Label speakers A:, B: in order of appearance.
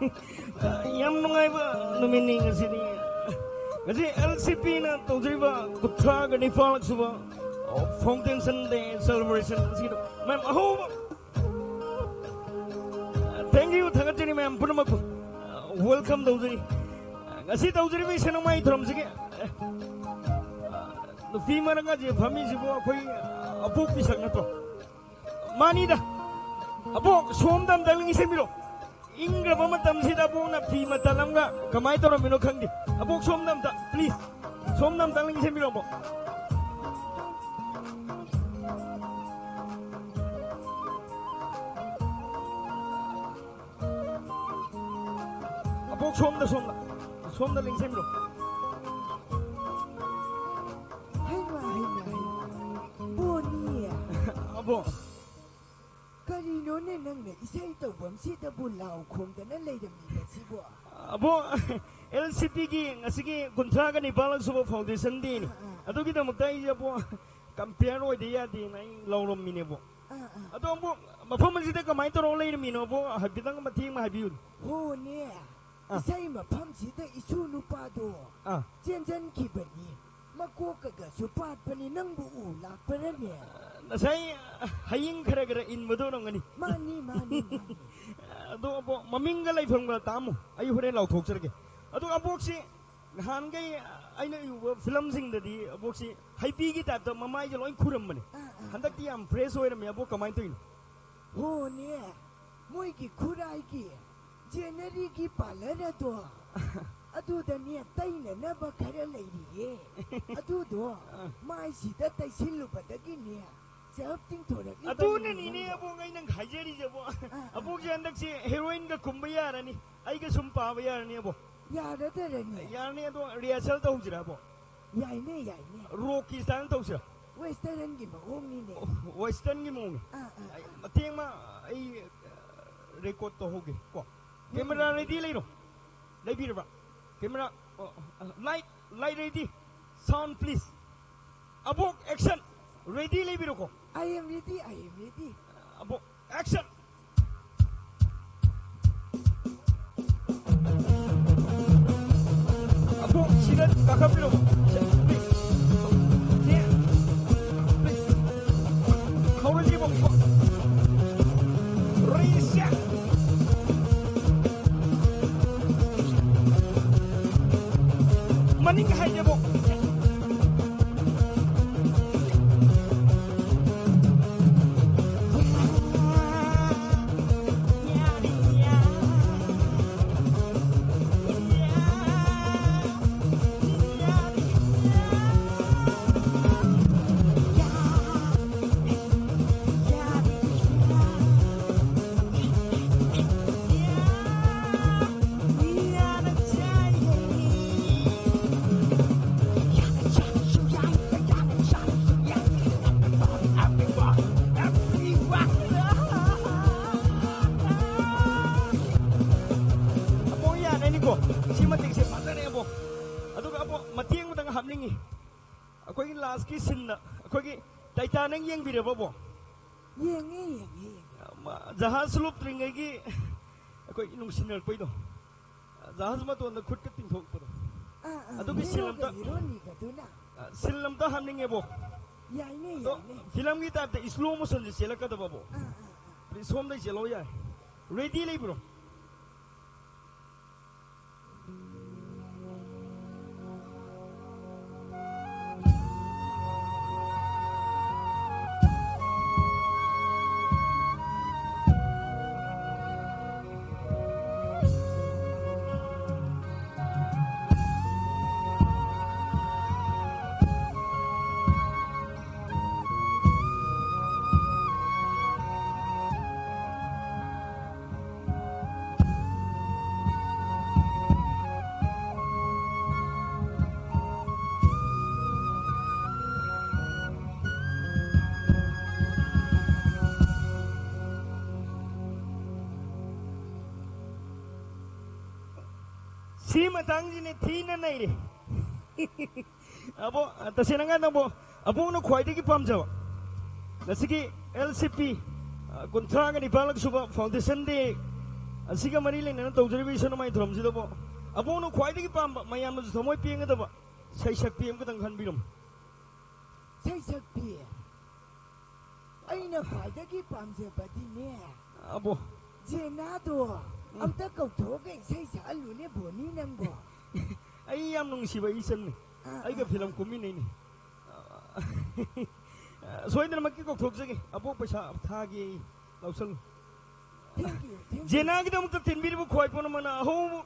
A: Yam nungayba numining sini. Kasi LCP na tawjriba kutra gani falak suba Fountain Sunday celebration sino. Ma'am aho. Thank you thangajani ma'am punamak. Welcome tawjri. Kasi tawjriba sinamay thram sige. Fi maranga je phami sibo akoi apok pisak na to. Manida. Apok somdam daling isemiro. Ingra matam sida po na pi matalam nga kamay to ramino khangdi abok somnam ta please somnam taling se miro po abok somda ling se miro
B: hay bonia
A: abok
B: Karino ne nang ne isay to bam si da bulaw kung da na lay da mi da si bo.
A: Abo LCP gi ngasigi kontra ni balag subo foundation din. Ato kita magtay po compare oi dia di nai lawrom mine bo. Ato bo mafam sida kamay to ro lay mino bo habitang mating mahabiun.
B: Ho ne. Isay mafam sida isu nupa do. Jen ki bani. Makuka ga supat pani nang bu ulak para ne.
A: Nasay haying kara in mo doon ngani.
B: Mani.
A: Ado apo mamingga lay phang tamo. Ay hore law thok sarge. Ado abok si han gay ay na film sing dadi abok si happy gi ta to mamay jo loin khuram mane. Handak ti am fresh hoy ram abok kamay to in.
B: Ho ne. Moi ki khurai ki. January ki palana to. Adu da ne tai na ba khara lay ri. Adu do mai si da tai silu ba da gi ne.
A: Ato na nini abo ngay nang hajeri jabo. Abo jandak si heroin ka kumbaya rani. Ay ka sumpa ba yarani abo.
B: Yara da rani.
A: Yarani ato rehearsal ta hujira abo.
B: Yai ne.
A: Rocky style ta hujira.
B: Western gi maong ni ne.
A: Western gi maong. Mating ma ay record to hoge ko. Camera ready lay no. Lay bira ba. Camera light ready. Sound please. Abo action. Ready lay biro ko.
B: I am ready.
A: Abo, action! Abo, sigat kakapilo mo. Please. Yeah. Please. Kauran niyo mo. Risa! Maning kahay niyo mo. Titanic yang bira babo.
B: Yang.
A: Jahaz sloop ringai aku inung sinar poi do. Jahaz ma to na khut ka ting thok pado. Adu ki silam ta hamning ebo.
B: Yang.
A: Film ki ta slow motion je sela ka da babo. Please home dai chelo ya. Ready lay bro. Si matang jine thina nai re. Abo tasinanga na bo abo no khwaide ki pamjaw. Nasiki LCP kontra nga ni balag suba foundation de ꯑꯁꯤꯒ ꯃꯔꯤ ꯂꯩꯅꯅ ꯇꯧꯖꯔꯤꯕ ꯏꯁꯩ ꯊꯧꯔꯝꯁꯤꯗꯕꯨ ꯑꯕꯣꯛꯅ ꯈ꯭ꯋꯥꯏꯗꯒꯤ ꯄꯥꯝꯕ ꯃꯌꯥꯝꯅꯁꯨ ꯊꯃꯣꯏ ꯄꯦꯟꯒꯗꯕ ꯁꯩꯁꯛꯄꯤ ꯑꯃꯈꯛꯇꯪ ꯈꯟꯕꯤꯔꯝꯃꯨ
B: ꯁꯩꯁꯛꯄꯤ ꯑꯩꯅ ꯈ꯭ꯋꯥꯏꯗꯒꯤ ꯄꯥꯝꯖꯕꯗꯤꯅꯦ
A: ꯑꯕꯣ
B: ꯖꯦꯅꯥꯗꯣ ꯑꯝꯇ ꯀꯧꯊꯣꯛꯑꯒ ꯏꯁꯩ ꯁꯛꯍꯜꯂꯨꯅꯦ ꯕꯣꯅꯤ ꯅꯪꯕꯣ
A: ꯑꯩ ꯌꯥꯝ ꯅꯨꯡꯁꯤꯕ ꯏꯆꯟꯅꯤ ꯑꯩꯒ ꯐꯤꯂꯝ ꯀꯨꯝꯃꯤꯟꯅꯩꯅꯤ ꯁꯣꯏꯗꯅꯃꯛꯀꯤ ꯀꯧꯊꯣꯛꯆꯒꯦ ꯑꯕꯣꯛ ꯄꯩꯁꯥ ꯊꯥꯒꯦ ꯂꯧꯁꯜꯂꯨ
B: ꯊꯦꯡꯛ ꯌꯨ
A: ꯖꯦꯅꯥꯒꯤꯗꯃꯛꯇ ꯊꯤꯟꯕꯤꯔꯤꯕ ꯈ꯭ꯋꯥꯏ ꯄꯨꯝꯅꯃꯛꯅ ꯑꯍꯧꯕ